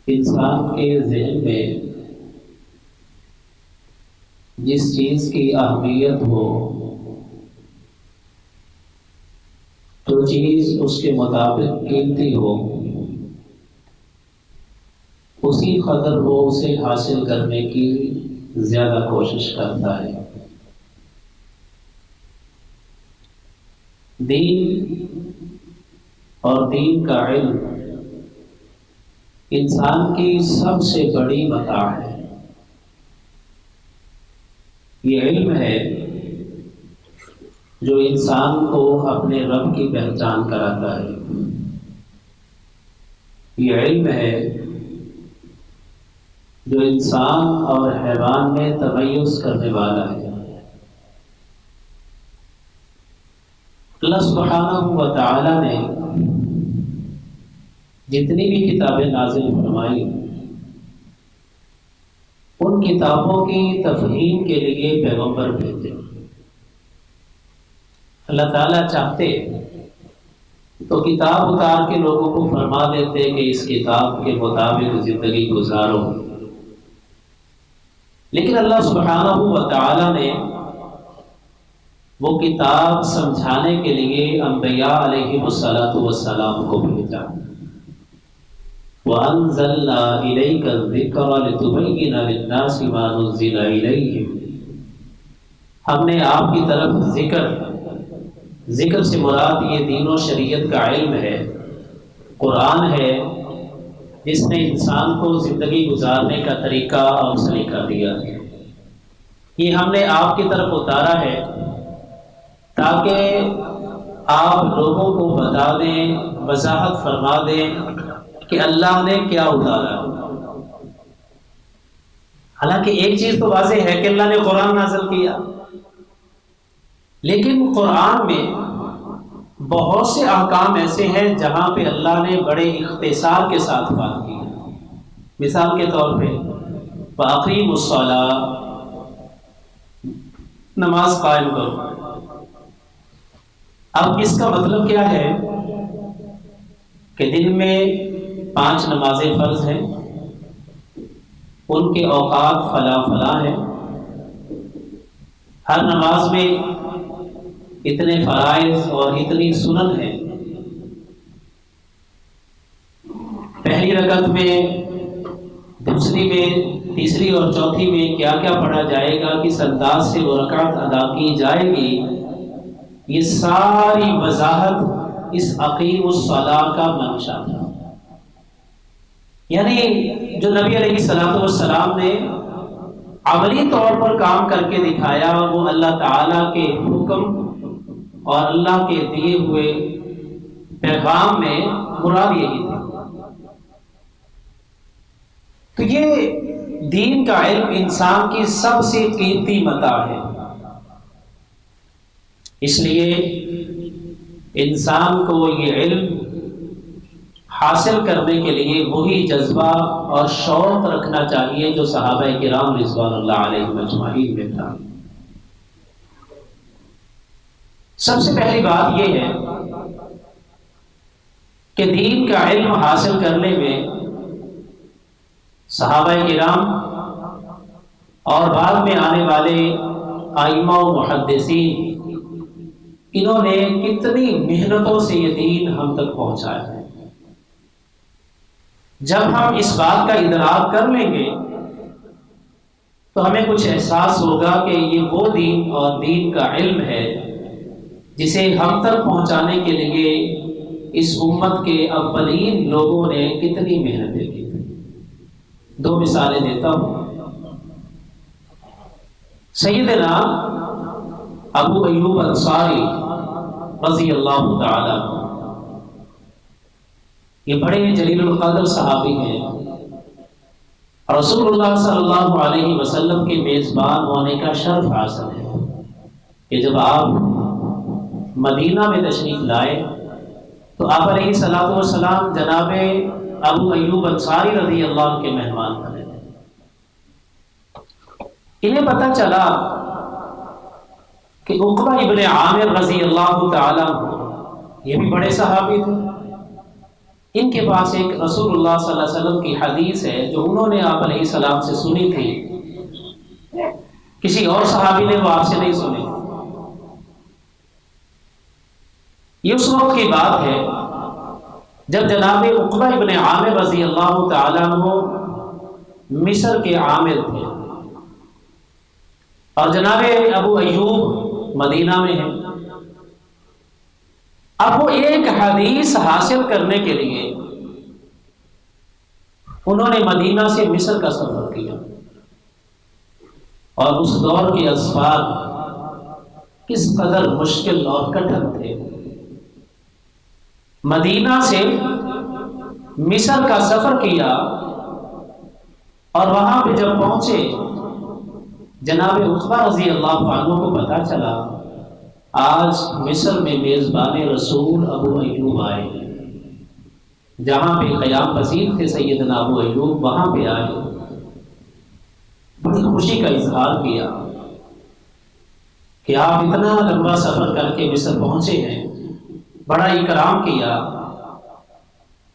انسان کے ذہن میں جس چیز کی اہمیت ہو، جو چیز اس کے مطابق قیمتی ہو، اسی قدر وہ اسے حاصل کرنے کی زیادہ کوشش کرتا ہے۔ دین اور دین کا علم انسان کی سب سے بڑی متاع ہے۔ یہ علم ہے جو انسان کو اپنے رب کی پہچان کراتا ہے۔ یہ علم ہے جو انسان اور حیوان میں تمیز کرنے والا ہے۔ اللہ سبحانہ و تعالی نے جتنی بھی کتابیں نازل فرمائی، ان کتابوں کی تفہیم کے لیے پیغمبر بھیجے۔ اللہ تعالیٰ چاہتے تو کتاب اتار کے لوگوں کو فرما دیتے کہ اس کتاب کے مطابق زندگی گزارو، لیکن اللہ سبحانہ و تعالیٰ نے وہ کتاب سمجھانے کے لیے انبیاء علیہ السلام کو بھیجا۔ وَأَنزَلْنَا إِلَيْكَ الذِّكْرَ لِتُبَيِّنَ لِلنَّاسِ مَا نُزِّلَ إِلَيْهِمْ، ہم نے آپ کی طرف ذکر سے مراد یہ دین و شریعت کا علم ہے، قرآن ہے جس نے انسان کو زندگی گزارنے کا طریقہ اور سلیقہ دیا ہے۔ یہ ہم نے آپ کی طرف اتارا ہے تاکہ آپ لوگوں کو بتا دیں، وضاحت فرما دیں کہ اللہ نے کیا اتارا۔ حالانکہ ایک چیز تو واضح ہے کہ اللہ نے قرآن نازل کیا، لیکن قرآن میں بہت سے احکام ایسے ہیں جہاں پہ اللہ نے بڑے اختصار کے ساتھ بات کی ہے۔ مثال کے طور پہ وَأَقِیمُوا الصَّلَاةَ، نماز قائم کرو۔ اب اس کا مطلب کیا ہے کہ دن میں 5 نمازیں فرض ہیں، ان کے اوقات فلاں فلاں ہیں، ہر نماز میں اتنے فرائض اور اتنی سنن ہیں، پہلی رکعت میں، دوسری میں، تیسری اور چوتھی میں کیا کیا پڑھا جائے گا، کس انداز سے وہ رکعت ادا کی جائے گی، یہ ساری وضاحت اس اقیم الصلاۃ کا منشا تھا۔ یعنی جو نبی علیہ السلام نے عملی طور پر کام کر کے دکھایا وہ اللہ تعالیٰ کے حکم اور اللہ کے دیے ہوئے پیغام میں مراد یہی تھی۔ تو یہ دین کا علم انسان کی سب سے قیمتی متاع ہے، اس لیے انسان کو یہ علم حاصل کرنے کے لیے وہی جذبہ اور شوق رکھنا چاہیے جو صحابہ کرام رضوان اللہ علیہم اجمعین میں تھا۔ سب سے پہلی بات یہ ہے کہ دین کا علم حاصل کرنے میں صحابہ کرام اور بعد میں آنے والے ائمہ و محدثین، انہوں نے کتنی محنتوں سے یہ دین ہم تک پہنچایا ہے۔ جب ہم اس بات کا ادراک کر لیں گے تو ہمیں کچھ احساس ہوگا کہ یہ وہ دین اور دین کا علم ہے جسے ہم تک پہنچانے کے لیے اس امت کے اولین لوگوں نے کتنی محنتیں کی۔ 2 مثالیں دیتا ہوں۔ سیدنا ابو ایوب انصاری رضی اللہ تعالی عنہ، یہ بڑے جلیل القدر صحابی ہیں، رسول اللہ صلی اللہ علیہ وسلم کے میزبان ہونے کا شرف حاصل ہے کہ جب آپ مدینہ میں تشریف لائے تو آپ علیہ السلام جناب ابو ایوب انصاری رضی اللہ عنہ کے مہمان بنے تھے۔ انہیں پتہ چلا کہ عقبہ ابن عامر رضی اللہ تعالیٰ عنہ، یہ بھی بڑے صحابی تھے، ان کے پاس ایک رسول اللہ صلی اللہ علیہ وسلم کی حدیث ہے جو انہوں نے آپ علیہ السلام سے سنی تھی، کسی اور صحابی نے وہ آپ سے نہیں سنی۔ یہ اس وقت کی بات ہے جب جناب عقبہ ابن عامر رضی اللہ تعالیٰ عنہ مصر کے عامر تھے، اور جناب ابو ایوب مدینہ میں ہیں۔ اب وہ ایک حدیث حاصل کرنے کے لیے انہوں نے مدینہ سے مصر کا سفر کیا، اور اس دور کے اسفار کس قدر مشکل اور کٹھن تھے۔ مدینہ سے مصر کا سفر کیا، اور وہاں پہ جب پہنچے جناب عقبہ رضی اللہ عنہ کو پتہ چلا آج مصر میں میزبان رسول ابو ایوب آئے ہیں۔ جہاں پہ قیام پذیر تھے سیدنا ابو ایوب، وہاں پہ آئے، بڑی خوشی کا اظہار کیا کہ آپ اتنا لمبا سفر کر کے مصر پہنچے ہیں، بڑا اکرام کیا۔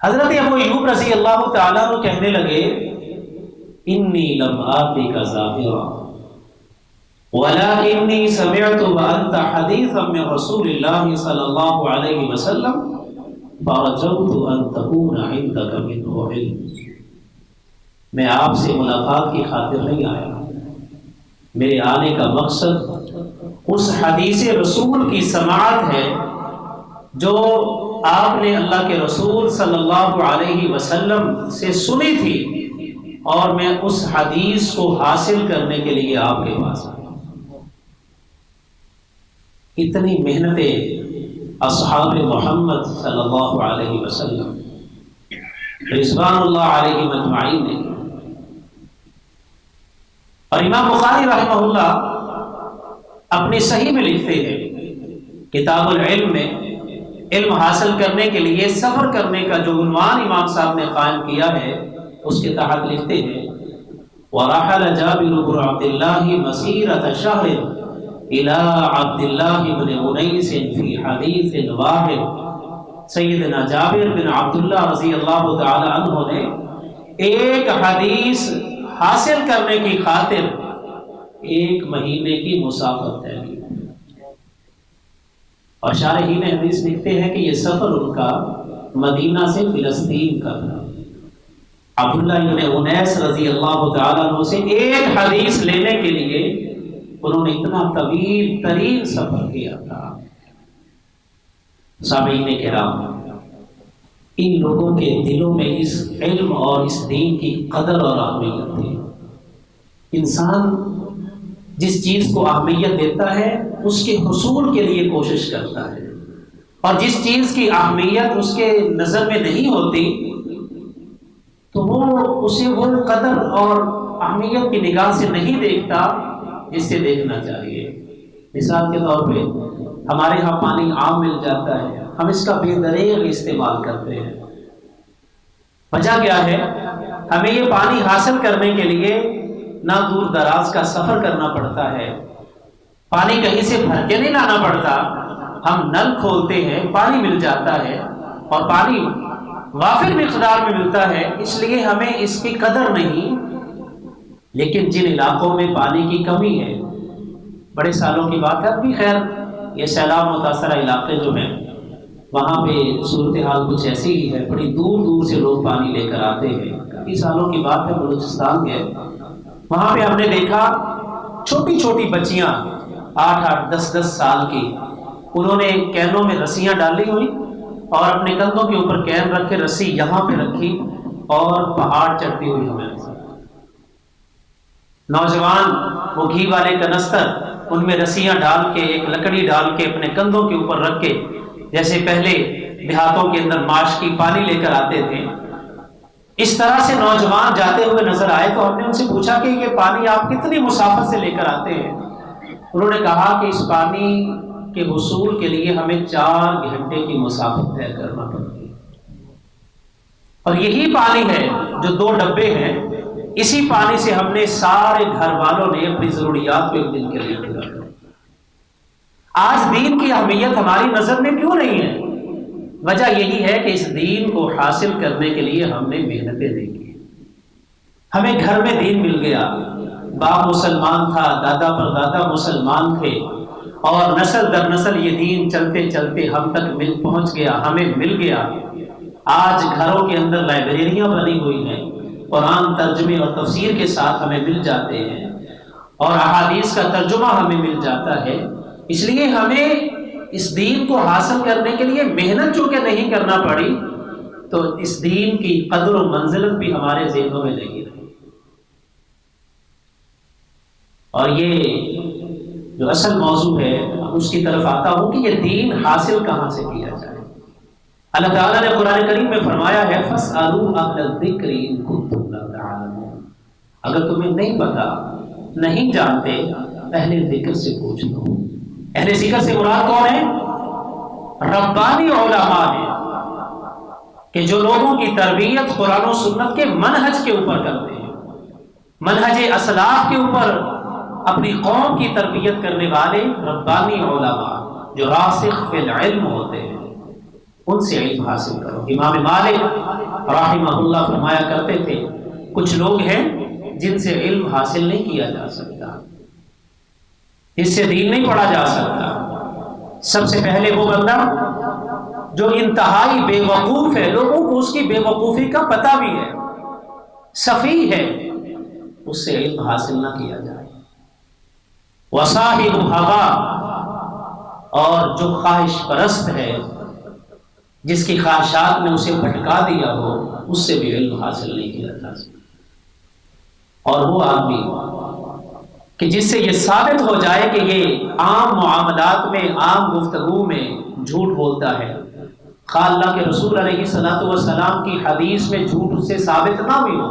حضرت ابو ایوب رضی اللہ تعالیٰ عنہ کہنے لگے انی لم آتک ظاہرا ولکنی سمعت وانت حدیثا من رسول اللہ صلی اللہ علیہ وسلم فرجوت ان تکون عندک منہ علم۔ میں آپ سے ملاقات کی خاطر نہیں آیا، میرے آنے کا مقصد اس حدیث رسول کی سماعت ہے جو آپ نے اللہ کے رسول صلی اللہ علیہ وسلم سے سنی تھی، اور میں اس حدیث کو حاصل کرنے کے لیے آپ کے پاس آیا۔ اتنی محنتیں اصحاب محمد صلی اللہ علیہ وسلم رضوان اللہ علیہ مجمعین نے، اور امام بخاری رحمہ اللہ اپنی صحیح میں لکھتے ہیں کتاب العلم میں علم حاصل کرنے کے لیے سفر کرنے کا جو عنوان امام صاحب نے قائم کیا ہے اس کے تحت لکھتے ہیں وَرَحَلَ جَابِرُ بْنُ عَبْدِ اللَّهِ مَسِيرَةَ شَهْرٍ إِلَىٰ عَبْدِ اللَّهِ بْنِ أُنَيْسٍ فِي حَدِيثٍ وَاحِدٍ۔ سیدنا جابر بن عبداللہ رضی اللہ تعالی عنہ نے ایک حدیث حاصل کرنے کی خاطر 1 مہینے کی مسافت طے کی، اور شارحین حدیث لکھتے ہیں کہ یہ سفر ان کا مدینہ سے فلسطین کا تھا۔ عبداللہ ابن انیس رضی اللہ تعالیٰ عنہ سے ایک حدیث لینے کے لیے انہوں نے اتنا طویل ترین سفر کیا تھا۔ سامعین کرام، ان لوگوں کے دلوں میں اس علم اور اس دین کی قدر اور اہمیت تھی۔ انسان جس چیز کو اہمیت دیتا ہے اس کے حصول کے لیے کوشش کرتا ہے، اور جس چیز کی اہمیت اس کے نظر میں نہیں ہوتی تو وہ اسے وہ قدر اور اہمیت کی نگاہ سے نہیں دیکھتا جس سے دیکھنا چاہیے۔ مثال کے طور پہ ہمارے ہاں پانی عام مل جاتا ہے، ہم اس کا بے دریغ استعمال کرتے ہیں۔ وجہ کیا ہے؟ ہمیں یہ پانی حاصل کرنے کے لیے نہ دور دراز کا سفر کرنا پڑتا ہے، پانی کہیں سے بھر کے نہیں لانا پڑتا، ہم نل کھولتے ہیں پانی مل جاتا ہے، اور پانی وافر مقدار میں ملتا ہے، اس لیے ہمیں اس کی قدر نہیں۔ لیکن جن علاقوں میں پانی کی کمی ہے، بڑے سالوں کی بات ہے، اب بھی خیر یہ سیلاب متاثرہ علاقے جو ہیں وہاں پہ صورتحال کچھ ایسی ہی ہے، بڑی دور دور سے لوگ پانی لے کر آتے ہیں۔ کافی سالوں کی بات ہے، بلوچستان گئے، وہاں پہ ہم نے دیکھا چھوٹی چھوٹی بچیاں 8-8 10-10 سال کی، انہوں نے کینوں میں رسیاں ڈالی ہوئی اور اپنے کندھوں کے اوپر کین رکھ کے رسی یہاں پہ رکھی اور پہاڑ چڑھتی ہوئی ہمیں نظر۔ نوجوان وہ گھی والے کنستر ان میں رسیاں ڈال کے، ایک لکڑی ڈال کے اپنے کندھوں کے اوپر رکھ کے، جیسے پہلے دیہاتوں کے اندر معاش کی پانی لے کر آتے تھے، اس طرح سے نوجوان جاتے ہوئے نظر آئے۔ تو ہم نے ان سے پوچھا کہ یہ پانی آپ کتنی مسافت سے لے کر آتے ہیں؟ انہوں نے کہا کہ اس پانی کے حصول کے لیے ہمیں 4 گھنٹے کی مسافت طے کرنا پڑتی ہے، اور یہی پانی ہے جو 2 ڈبے ہیں، اسی پانی سے ہم نے سارے گھر والوں نے اپنی ضروریات کو ایک دن کے لیے پورا کیا۔ آج دین کی اہمیت ہماری نظر میں کیوں نہیں ہے؟ وجہ یہی ہے کہ اس دین کو حاصل کرنے کے لیے ہم نے محنتیں نہیں کی. ہمیں گھر میں دین مل گیا، باپ مسلمان تھا، دادا پر دادا مسلمان تھے، اور نسل در نسل یہ دین چلتے چلتے ہم تک پہنچ گیا، ہمیں مل گیا. آج گھروں کے اندر لائبریریاں بنی ہوئی ہیں، قرآن ترجمے اور تفسیر کے ساتھ ہمیں مل جاتے ہیں، اور احادیث کا ترجمہ ہمیں مل جاتا ہے. اس لیے ہمیں اس دین کو حاصل کرنے کے لیے محنت چونکہ نہیں کرنا پڑی، تو اس دین کی قدر و منزلت بھی ہمارے ذہنوں میں نہیں رہی. اور یہ جو اصل موضوع ہے اس کی طرف آتا ہوں کہ یہ دین حاصل کہاں سے کیا جائے. اللہ تعالیٰ نے قرآن کریم میں فرمایا ہے فَاسْأَلُوا أَهْلَ الذِّكْرِ إِن كُنتُمْ لَا تَعْلَمُونَ. اگر تمہیں نہیں پتا، نہیں جانتے، اہل ذکر سے پوچھ لو. اہل ذکر سے مراد کون ہے؟ ربانی علماء ہیں کہ جو لوگوں کی تربیت قرآن و سنت کے منہج کے اوپر کرتے ہیں، منہج اسلاف کے اوپر اپنی قوم کی تربیت کرنے والے ربانی علماء جو راسخ فی العلم ہوتے ہیں، ان سے علم حاصل کرو. امام مالک رحمہ اللہ فرمایا کرتے تھے کچھ لوگ ہیں جن سے علم حاصل نہیں کیا جا سکتا، اس سے دین نہیں پڑھا جا سکتا. سب سے پہلے وہ بندہ جو انتہائی بے وقوف ہے، لوگوں کو اس کی بے وقوفی کا پتہ بھی ہے، سفیہ ہے، اس سے علم حاصل نہ کیا جائے. وصاحب ہوا، اور جو خواہش پرست ہے، جس کی خواہشات نے اسے بھٹکا دیا ہو، اس سے بھی علم حاصل نہیں کیا جا سکتا. اور وہ آدمی کہ جس سے یہ ثابت ہو جائے کہ یہ عام معاملات میں، عام گفتگو میں جھوٹ بولتا ہے، خواہ اللہ کے رسول علیہ الصلوۃ والسلام کی حدیث میں جھوٹ اس سے ثابت نہ بھی ہو،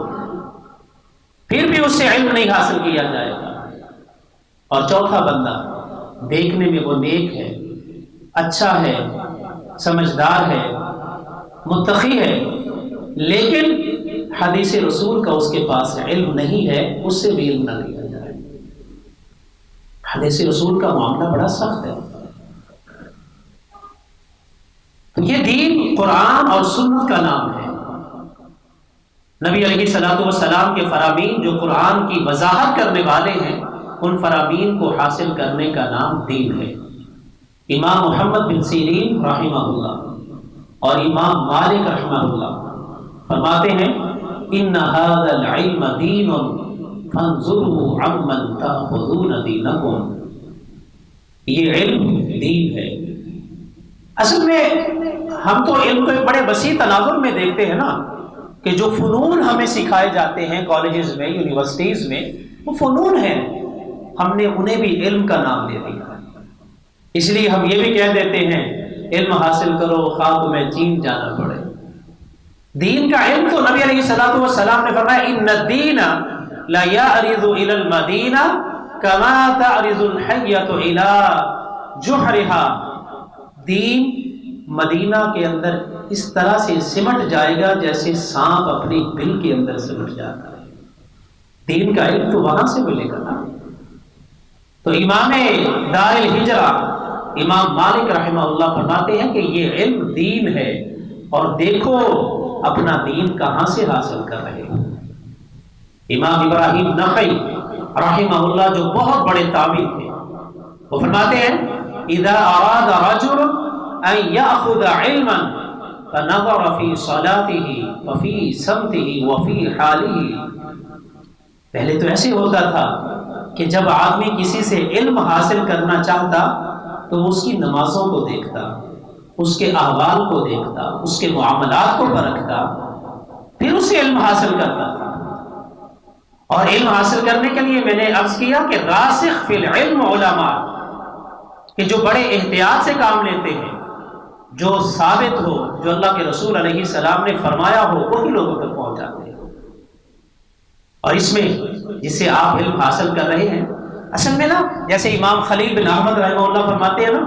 پھر بھی اس سے علم نہیں حاصل کیا جائے گا. اور چوتھا بندہ دیکھنے میں وہ نیک ہے، اچھا ہے، سمجھدار ہے، متقی ہے، لیکن حدیث رسول کا اس کے پاس علم نہیں ہے، اس سے بھی علم نہ لیا جائے. حدیث رسول کا معاملہ بڑا سخت ہے. تو یہ دین قرآن اور سنت کا نام ہے. نبی علیہ الصلوۃ والسلام کے فرامین جو قرآن کی وضاحت کرنے والے ہیں، ان فرامین کو حاصل کرنے کا نام دین ہے. امام محمد بن سیرین رحمہ اللہ اور امام مالک رحمہ اللہ فرماتے ہیں ان هذا العلم دین فانظروا عمن تأخذون دینکم. یہ علم دین ہے. اصل میں ہم تو علم کو ایک بڑے وسیع تناظر میں دیکھتے ہیں نا، کہ جو فنون ہمیں سکھائے جاتے ہیں کالجز میں، یونیورسٹیز میں، وہ فنون ہیں، ہم نے انہیں بھی علم کا نام دے دیا. اس لیے ہم یہ بھی کہہ دیتے ہیں علم حاصل کرو خواہ تمہیں چین جانا پڑے. دین کا علم تو نبی علیہ الصلوۃ والسلام نے فرمایا ان الدین لا یعرض الی المدینہ کما تعرض الحیۃ الی جحرها. دین مدینہ کے اندر اس طرح سے سمٹ جائے گا جیسے سانپ اپنی بل کے اندر سمٹ جاتا ہے. دین کا علم تو وہاں سے ملے گا نا. تو امام دار الہجرہ امام مالک رحمہ اللہ فرماتے ہیں کہ یہ علم دین ہے، اور دیکھو اپنا دین کہاں سے حاصل کر رہے ہو. امام ابراہیم نخعی رحمہ اللہ جو بہت بڑے تابعی تھے، وہ فرماتے ہیں اذا اراد رجل ان یاخذ علما فنظر فی صلاته وفی سمته وفی حاله. پہلے تو ایسے ہوتا تھا کہ جب آدمی کسی سے علم حاصل کرنا چاہتا تو وہ اس کی نمازوں کو دیکھتا، اس کے احوال کو دیکھتا، اس کے معاملات کو پرکھتا، پھر اسے علم حاصل کرتا تھا. اور علم حاصل کرنے کے لیے میں نے عرض کیا کہ راسخ فی العلم علماء کہ جو بڑے احتیاط سے کام لیتے ہیں، جو ثابت ہو، جو اللہ کے رسول علیہ السلام نے فرمایا ہو، وہی لوگوں تک پہنچاتے ہیں. اور اس میں جس سے آپ علم حاصل کر رہے ہیں، اصل میں نا جیسے امام خلیل بن احمد رحمہ اللہ فرماتے ہیں نا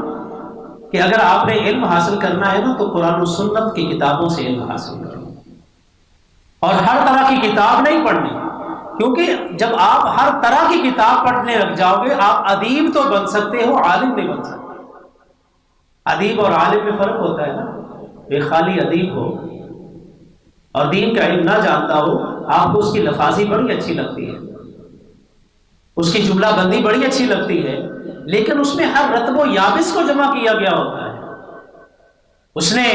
کہ اگر آپ نے علم حاصل کرنا ہے نا تو قرآن و سنت کی کتابوں سے علم حاصل کرو، اور ہر طرح کی کتاب نہیں پڑھنی. کیونکہ جب آپ ہر طرح کی کتاب پڑھنے لگ جاؤ گے، آپ ادیب تو بن سکتے ہو، عالم نہیں بن سکتے. ادیب اور عالم میں فرق ہوتا ہے نا. ایک خالی ادیب ہو اور دین کا علم نہ جانتا ہو، آپ کو اس کی لفاظی بڑی اچھی لگتی ہے، اس کی جملہ بندی بڑی اچھی لگتی ہے، لیکن اس میں ہر رطب و یابس کو جمع کیا گیا ہوتا ہے۔ اس نے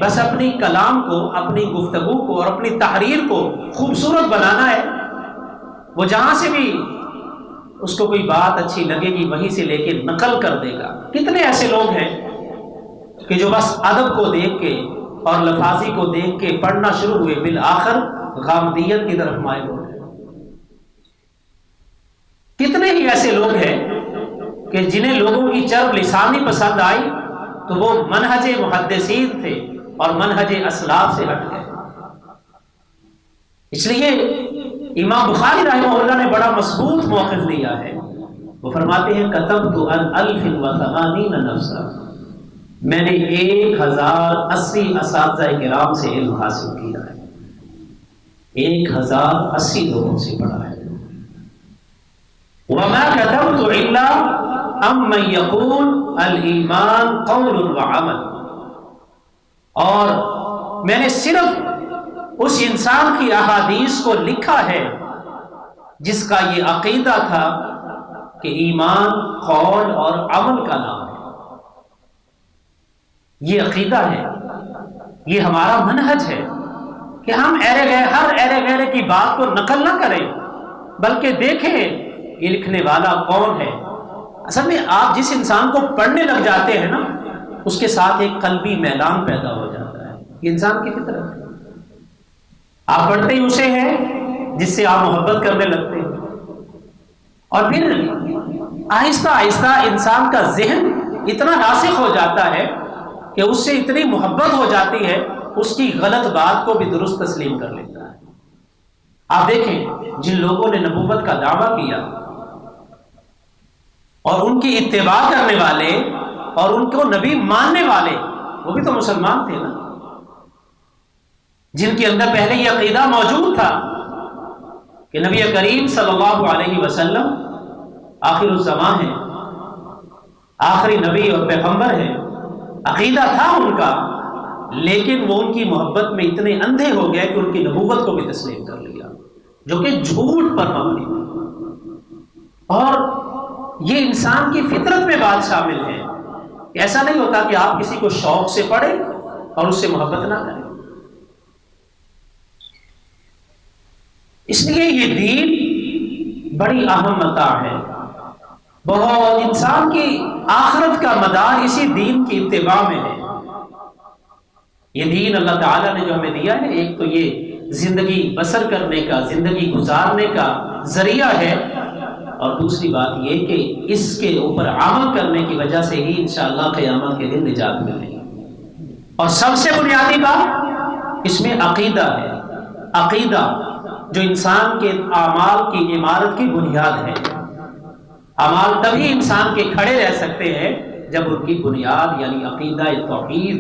بس اپنی کلام کو، اپنی گفتگو کو اور اپنی تحریر کو خوبصورت بنانا ہے۔ وہ جہاں سے بھی اس کو کوئی بات اچھی لگے گی وہیں سے لے کے نقل کر دے گا۔ کتنے ایسے لوگ ہیں کہ جو بس ادب کو دیکھ کے اور لفاظی کو دیکھ کے پڑھنا شروع ہوئے، بالآخر غامدیت کی طرف مائل ہو گئے۔ کتنے ہی ایسے لوگ ہیں کہ جنہیں لوگوں کی چرب لسانی پسند آئی تو وہ منہج محدثین تھے اور منہج اسلاف سے ہٹ گئے۔ اس لیے امام بخاری رحمہ اللہ نے بڑا مضبوط موقف لیا ہے۔ وہ فرماتے ہیں کتبت عن 1080 نفسا، میں نے 1080 اساتذہ کرام سے علم حاصل کیا ہے، 1080 لوگوں سے پڑھا ہے۔ وما كتبت الا امن يقول الایمان قول وعمل، اور میں نے صرف اس انسان کی احادیث کو لکھا ہے جس کا یہ عقیدہ تھا کہ ایمان قول اور عمل کا نام ہے۔ یہ عقیدہ ہے، یہ ہمارا منہج ہے کہ ہم ہر ایرے گہرے کی بات کو نقل نہ کریں، بلکہ دیکھیں یہ لکھنے والا کون ہے۔ اصل میں آپ جس انسان کو پڑھنے لگ جاتے ہیں نا، اس کے ساتھ ایک قلبی میلان پیدا ہو جاتا ہے۔ یہ انسان کی فطرت ہے۔ آپ پڑھتے ہی اسے ہیں جس سے آپ محبت کرنے لگتے ہیں، اور پھر آہستہ آہستہ انسان کا ذہن اتنا راسخ ہو جاتا ہے کہ اس سے اتنی محبت ہو جاتی ہے، اس کی غلط بات کو بھی درست تسلیم کر لیتا ہے۔ آپ دیکھیں جن لوگوں نے نبوت کا دعویٰ کیا اور ان کی اتباع کرنے والے اور ان کو نبی ماننے والے، وہ بھی تو مسلمان تھے نا، جن کے اندر پہلے یہ عقیدہ موجود تھا کہ نبی کریم صلی اللہ علیہ وسلم آخر الزمان ہے، آخری نبی اور پیغمبر ہے، عقیدہ تھا ان کا، لیکن وہ ان کی محبت میں اتنے اندھے ہو گئے کہ ان کی نبوت کو بھی تسلیم کر لیا، جو کہ جھوٹ پر مبنی ہے۔ اور یہ انسان کی فطرت میں بات شامل ہے کہ ایسا نہیں ہوتا کہ آپ کسی کو شوق سے پڑھیں اور اس سے محبت نہ کریں۔ اس لیے یہ دین بڑی اہم متاع ہے، بہت انسان کی آخرت کا مدار اسی دین کی اتباع میں ہے۔ یہ دین اللہ تعالیٰ نے جو ہمیں دیا ہے، ایک تو یہ زندگی بسر کرنے کا، زندگی گزارنے کا ذریعہ ہے، اور دوسری بات یہ کہ اس کے اوپر عمل کرنے کی وجہ سے ہی انشاءاللہ قیامت کے دن نجات ملے گی۔ اور سب سے بنیادی بات اس میں عقیدہ ہے، عقیدہ جو انسان کے اعمال کی عمارت کی بنیاد ہے۔ اعمال تبھی انسان کے کھڑے رہ سکتے ہیں جب ان کی بنیاد یعنی عقیدہ توحید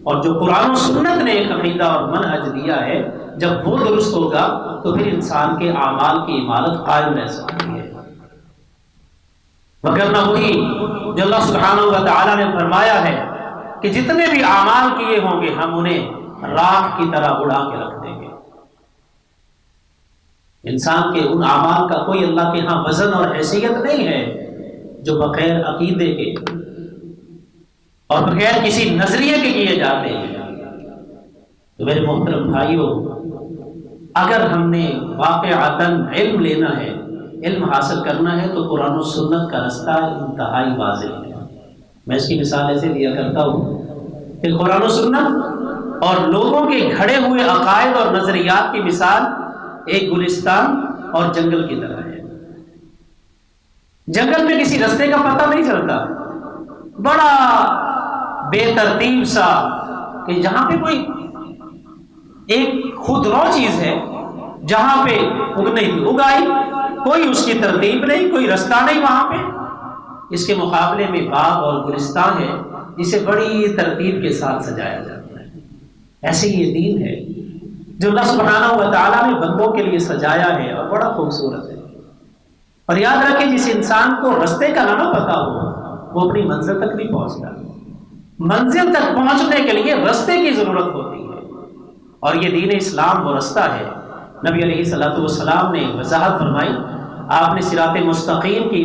اور جو قرآن و سنت نے ایک عقیدہ اور منہج دیا ہے، جب وہ درست ہوگا تو پھر انسان کے اعمال کی عمارت قائم رہ سکتی ہے۔ وگرنہ وہی جو اللہ سبحانہ و تعالیٰ نے فرمایا ہے کہ جتنے بھی اعمال کیے ہوں گے ہم انہیں راکھ کی طرح اڑا کے رکھ دیں گے۔ انسان کے ان اعمال کا کوئی اللہ کے ہاں وزن اور حیثیت نہیں ہے جو بغیر عقیدے کے اور بغیر کسی نظریے کے کیے جاتے ہیں۔ تو میرے محترم بھائیوں، اگر ہم نے واقعتاً علم لینا ہے، علم حاصل کرنا ہے، تو قرآن و سنت کا رستہ انتہائی واضح ہے۔ میں اس کی مثال ایسے دیا کرتا ہوں کہ قرآن و سنت اور لوگوں کے گھڑے ہوئے عقائد اور نظریات کی مثال ایک گلستان اور جنگل کی طرح ہے۔ جنگل میں کسی رستے کا پتہ نہیں چلتا، بڑا بے ترتیب سا، کہ جہاں پہ کوئی ایک خود رو چیز ہے، جہاں پہ اگنے کی اگائی، کوئی اس کی ترتیب نہیں، کوئی رستہ نہیں وہاں پہ۔ اس کے مقابلے میں باغ اور گلستان ہے جسے بڑی ترتیب کے ساتھ سجایا جاتا ہے۔ ایسے یہ دین ہے جو اللہ سبحانہ و تعالیٰ نے بندوں کے لیے سجایا ہے اور بڑا خوبصورت ہے۔ اور یاد رکھیں جس انسان کو رستے کا نہ پتہ ہو وہ اپنی منزل تک نہیں پہنچتا۔ منزل تک پہنچنے کے لیے رستے کی ضرورت ہوتی ہے، اور یہ دین اسلام وہ رستہ ہے۔ نبی علیہ الصلوۃ والسلام نے وضاحت فرمائی، آپ نے صراط مستقیم کی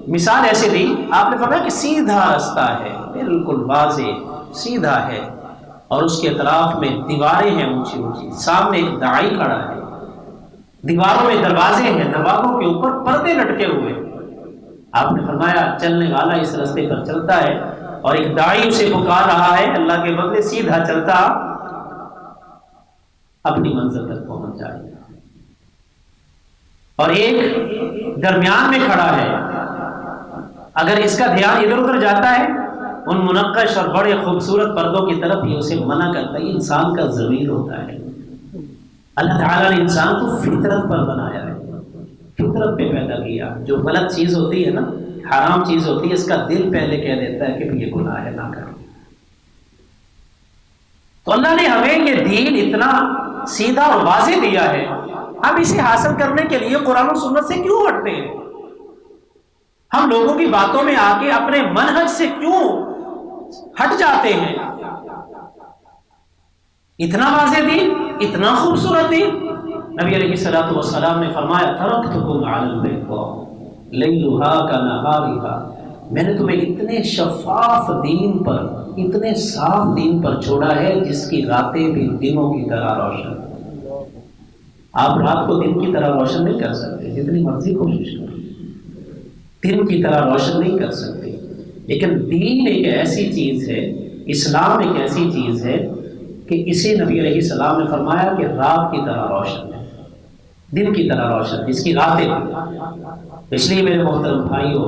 مثال ایسے دی، آپ نے فرمایا کہ سیدھا رستہ ہے، بالکل واضح سیدھا ہے، اور اس کے اطراف میں دیواریں ہیں اونچی اونچی، سامنے ایک داعی کھڑا ہے، دیواروں میں دروازے ہیں، دروازوں کے اوپر پردے لٹکے ہوئے۔ آپ نے فرمایا چلنے والا اس رستے پر چلتا ہے اور ایک داعی اسے پکار رہا ہے، اللہ کے بدلے سیدھا چلتا اپنی منزل تک پہنچ جائے گا، اور ایک درمیان میں کھڑا ہے، اگر اس کا دھیان ادھر ادھر جاتا ہے ان منقش اور بڑے خوبصورت پردوں کی طرف یہ اسے منع کرتا ہے۔ یہ انسان کا ضمیر ہوتا ہے، اللہ تعالیٰ نے انسان کو فطرت پر بنایا ہے، فطرت پہ پیدا کیا۔ جو غلط چیز ہوتی ہے نا، حرام چیز ہوتی ہے، اس کا دل پہلے کہہ دیتا ہے کہ یہ گناہ ہے، نہ کر۔ تو اللہ نے ہمیں یہ دین اتنا سیدھا اور واضح دیا ہے، ہم اسے حاصل کرنے کے لیے قرآن و سنت سے کیوں ہٹتے ہیں؟ ہم لوگوں کی باتوں میں آ کے اپنے منہج سے کیوں ہٹ جاتے ہیں؟ اتنا واضح دین، اتنا خوبصورت دین۔ نبی علیہ الصلوۃ والسلام نے فرمایا ترکتکم علی البیضاء لیلھا کنہارھا، میں نے تمہیں اتنے شفاف دین پر، اتنے صاف دین پر چھوڑا ہے جس کی راتیں بھی دنوں کی طرح روشن۔ آپ رات کو دن کی طرح روشن نہیں کر سکتے، جتنی مرضی کوشش کریں، دن کی طرح روشن نہیں کر سکتے، لیکن دین ایک ایسی چیز ہے، اسلام ایک ایسی چیز ہے کہ اسے نبی علیہ السلام نے فرمایا کہ رات کی طرح روشن ہے، دن کی طرح روشن، جس کی راتیں ہیں۔ اس لیے میرے محترم بھائیوں،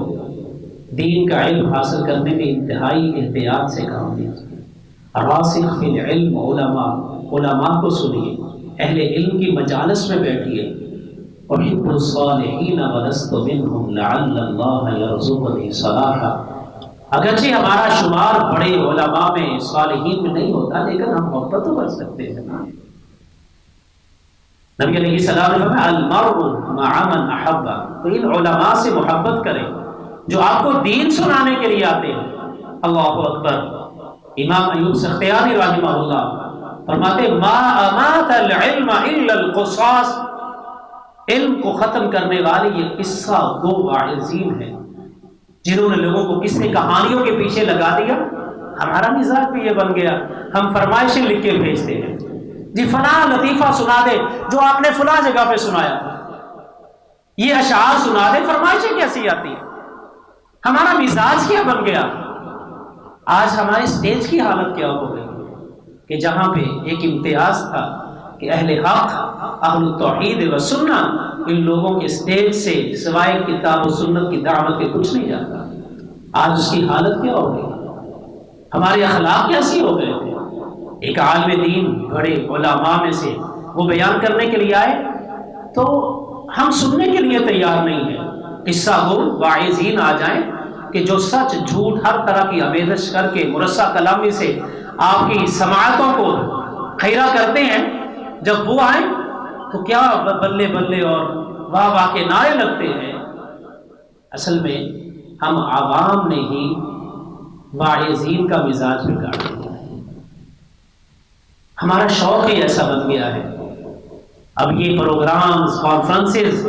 دین کا علم حاصل کرنے میں انتہائی احتیاط سے کام لیجیے۔ راسخ فی العلم علماء کو سنیے، اہل علم کی مجالس میں بیٹھیے، احب الصالحین ولست منہم لعل اللہ یرزقنی صلاحا۔ اگرچہ ہمارا شمار بڑے علماء میں، صالحین میں نہیں ہوتا، لیکن ہم محبت تو کر سکتے ہیں۔ نبی علیہ السلام نے فرمایا المرء مع من احب، تو ان علماء سے محبت کریں جو آپ کو دین سنانے کے لیے آتے ہیں۔ اللہ اکبر۔ امام ایوب سختیانی رحمہ اللہ فرماتے ما امات العلم الا القصاص، علم کو ختم کرنے والے یہ قصہ گو واعظین ہیں، جنہوں نے لوگوں کو قصے کہانیوں کے پیچھے لگا دیا۔ ہمارا مزاج بھی یہ بن گیا، ہم فرمائشیں لکھ کے بھیجتے ہیں، جی فلاں لطیفہ سنا دے جو آپ نے فلاں جگہ پہ سنایا، یہ اشعار سنا دے، فرمائشیں کیسی آتی ہیں؟ ہمارا مزاج کیا بن گیا؟ آج ہمارے اسٹیج کی حالت کیا ہو گئی کہ جہاں پہ ایک امتیاز تھا کہ اہل حق، اہل التوحید و سنت، ان لوگوں کے اسٹیج سے سوائے کتاب و سنت کی دعوت کے کچھ نہیں جاتا، آج اس کی حالت کیا ہو گئی؟ ہمارے اخلاق کیسی ہو گئے تھے؟ ایک عالم دین بڑے علماء میں سے وہ بیان کرنے کے لیے آئے تو ہم سننے کے لیے تیار نہیں ہیں۔ قصہ گو واعظین آ جائیں کہ جو سچ جھوٹ ہر طرح کی آمیزش کر کے مرصع کلامی سے آپ کی سماعتوں کو خیرہ کرتے ہیں، جب وہ آئیں تو کیا بلے بلے اور واہ واہ کے نعرے لگتے ہیں۔ اصل میں ہم عوام نے ہی واعظین کا مزاج بگاڑ دیا ہے، ہمارا شوق ہی ایسا بن گیا ہے۔ اب یہ پروگرامز، کانفرنسز،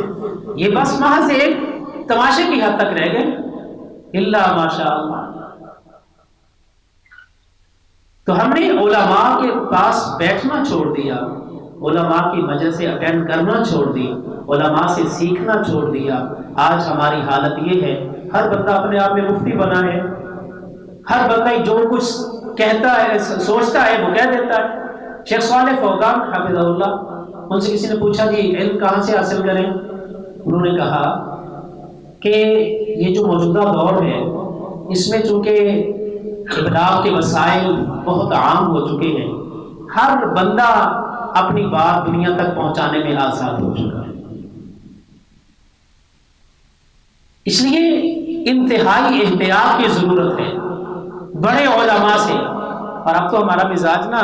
یہ بس محض ایک تماشے کی حد تک رہ گئے، اللہ ماشاء اللہ۔ تو ہم نے علماء کے پاس بیٹھنا چھوڑ دیا، علماء کی مجلسیں اٹینڈ کرنا چھوڑ دی، علماء سے سیکھنا چھوڑ دیا۔ آج ہماری حالت یہ ہے، ہر بندہ اپنے آپ میں مفتی بنا ہے، ہر بندہ جو کچھ کہتا ہے، سوچتا ہے، وہ کہہ دیتا ہے۔ شیخ صالح فوزان حفظہ اللہ، ان سے کسی نے پوچھا جی علم کہاں سے حاصل کریں؟ انہوں نے کہا کہ یہ جو موجودہ دور ہے اس میں چونکہ ابلاغ کے وسائل بہت عام ہو چکے ہیں، ہر بندہ اپنی بات دنیا تک پہنچانے میں آزاد ہو چکا ہے، اس لیے انتہائی احتیاط کی ضرورت ہے بڑے علماء سے۔ اور اب تو ہمارا مزاج نا،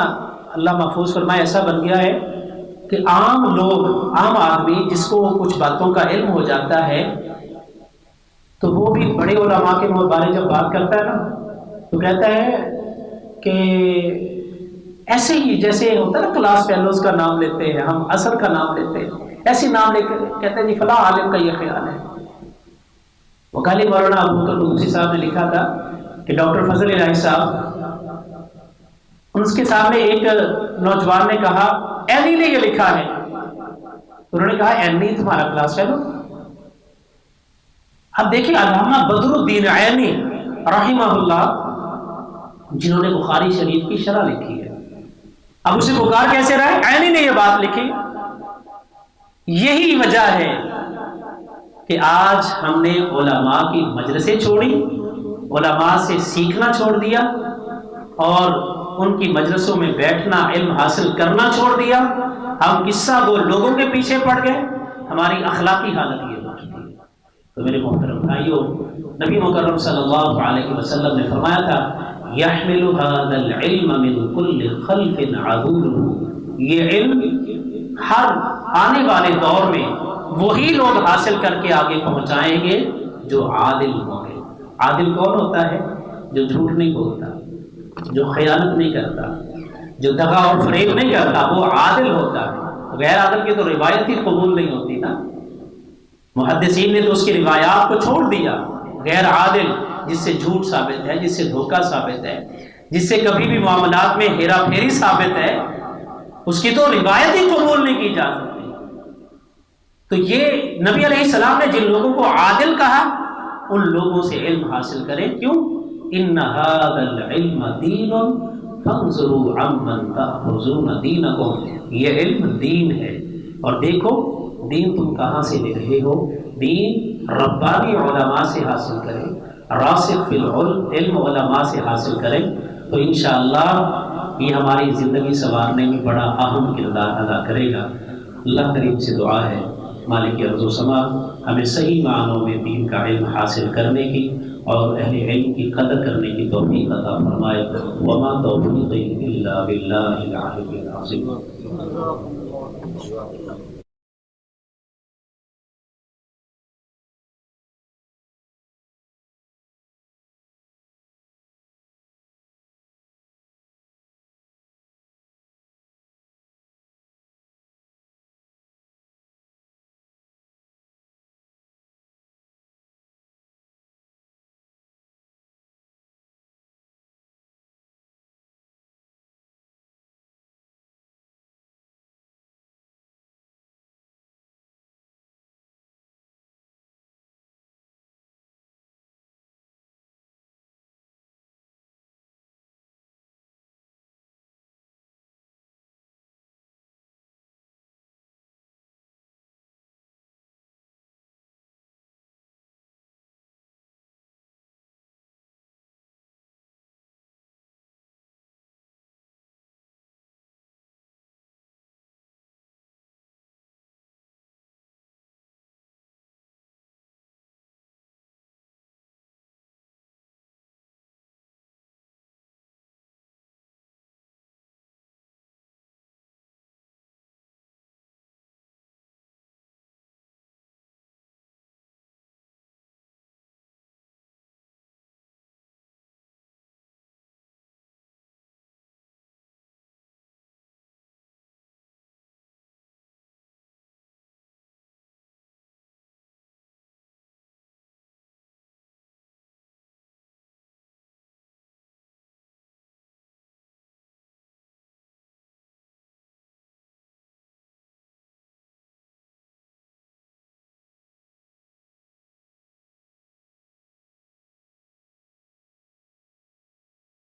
اللہ محفوظ فرمائے، ایسا بن گیا ہے کہ عام لوگ، عام آدمی جس کو کچھ باتوں کا علم ہو جاتا ہے تو وہ بھی بڑے علماء کے بارے جب بات کرتا ہے نا تو کہتا ہے کہ ایسے ہی جیسے ہوتا ہے نا کلاس فیلوز کا نام لیتے ہیں، ہم اثر کا نام لیتے ہیں، ایسے نام لے کر کہتے ہیں جی فلاں عالم کا یہ خیال ہے۔ وکالی مولانا ابو بکر قدوسی صاحب نے لکھا تھا کہ ڈاکٹر فضل الہی صاحب، اس کے سامنے ایک نوجوان نے کہا اینی نے یہ لکھا ہے، انہوں نے کہا اینی تمہارا کلاس فیلو؟ اب دیکھیں علامہ بدر الدین عینی رحمہ اللہ، جنہوں نے بخاری شریف کی شرح لکھی ہے، اب اسے پکار کیسے رہا ہے؟ عینی نے یہ بات لکھی۔ یہی وجہ ہے کہ آج ہم نے علماء کی مجلسیں چھوڑی، علماء سے سیکھنا چھوڑ دیا اور ان کی مجلسوں میں بیٹھنا، علم حاصل کرنا چھوڑ دیا، ہم قصہ وہ لوگوں کے پیچھے پڑ گئے، ہماری اخلاقی حالت یہ ہو چکی ہے۔ تو میرے محترم بھائیوں، نبی مکرم صلی اللہ علیہ وسلم نے فرمایا تھا یحمل هذا العلم من كل خلف عدول، یہ علم ہر آنے والے دور میں وہی لوگ حاصل کر کے آگے پہنچائیں گے جو عادل ہوں گے۔ عادل کون ہوتا ہے؟ جو جھوٹ نہیں بولتا، جو خیانت نہیں کرتا، جو دغا اور فریب نہیں کرتا، وہ عادل ہوتا ہے۔ غیر عادل کی تو روایت ہی قبول نہیں ہوتی نا، محدثین نے تو اس کی روایات کو چھوڑ دیا۔ غیر عادل جس سے جھوٹ ثابت ہے، جس سے دھوکہ ثابت ہے، جس سے کبھی بھی معاملات میں ہیرا پھیری ثابت ہے، اس کی تو روایت ہی قبول نہیں کی جا سکتی۔ تو یہ نبی علیہ السلام نے جن لوگوں کو عادل کہا، ان لوگوں سے علم حاصل کریں۔ کیوں؟ ان هذا العلم دین فانظروا عمن تأخذون دینکم، یہ علم دین ہے، اور دیکھو دین تم کہاں سے لے رہے ہو۔ دین ربانی علماء سے حاصل کریں، راسخ فی العلم، علم علماء سے حاصل کریں، تو انشاءاللہ یہ ہماری زندگی سنوارنے میں بڑا اہم کردار ادا کرے گا۔ اللہ کریم سے دعا ہے مالک ارض و سما ہمیں صحیح معنوں میں دین کا علم حاصل کرنے کی اور اہل علم کی قدر کرنے کی توفیق عطا فرمائے۔ وما توفیقی الا باللہ العلی العظیم۔